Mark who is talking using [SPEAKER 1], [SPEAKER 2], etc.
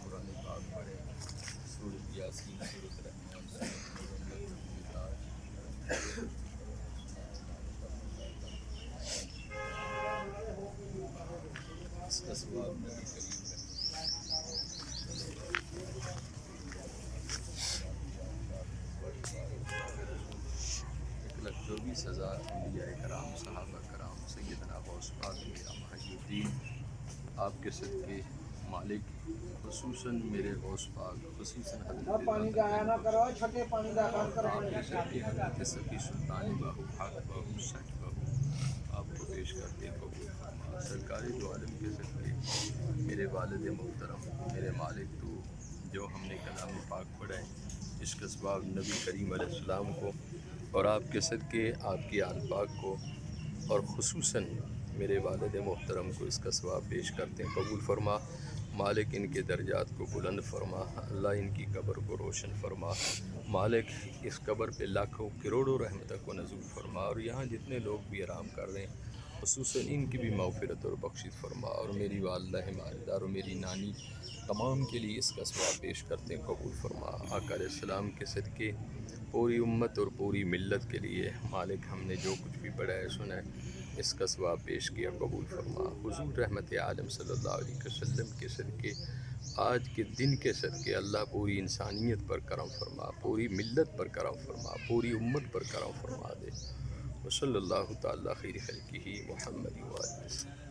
[SPEAKER 1] قرآن پاک پڑھے، سورۃ یاسین، سورۃ رحمان، سورۃ اس کا ثواب نبی کریم میں ایک لاکھ 24,000 انبیاء کرام، صحابہ کرام، سیدنا غوث پاک میرا محی الدین، آپ کے صدقے مالک، خصوصاً میرے غوث پاک، خصوصاً حضرت آپ کے صدقے حضرت سفی سلطان باہو حق باہو سچ باہو آپ کو پیش کرتے قبول فرما۔ سرکار دو عالم کے صدقے میرے والد محترم، میرے مالک تو جو ہم نے کلام پاک پڑھا ہے، اس کا ثواب نبی کریم علیہ السلام کو اور آپ کے صدقے آپ کی آل پاک کو اور خصوصاً میرے والد محترم کو اس کا ثواب پیش کرتے ہیں قبول فرما۔ مالک ان کے درجات کو بلند فرما، اللہ ان کی قبر کو روشن فرما، مالک اس قبر پہ لاکھوں کروڑوں رحمتوں کو نزول فرما، اور یہاں جتنے لوگ بھی آرام کر رہے ہیں خصوصاً ان کی بھی مغفرت اور بخشش فرما، اور میری والدہ مالدار اور میری نانی تمام کے لیے اس کا ثواب پیش کرتے ہیں قبول فرما۔ آقا علیہ السلام کے صدقے پوری امت اور پوری ملت کے لیے مالک ہم نے جو کچھ بھی پڑھا ہے سنا ہے اس کا ثواب پیش کیا قبول فرما۔ حضور رحمت عالم صلی اللہ علیہ وسلم کے صدقے آج کے دن کے صدقے اللہ پوری انسانیت پر کرم فرما، پوری ملت پر کرم فرما، پوری امت پر کرم فرما دے۔ وصلی اللہ تعالی خیر خلقہ محمد وآلہ وسلم۔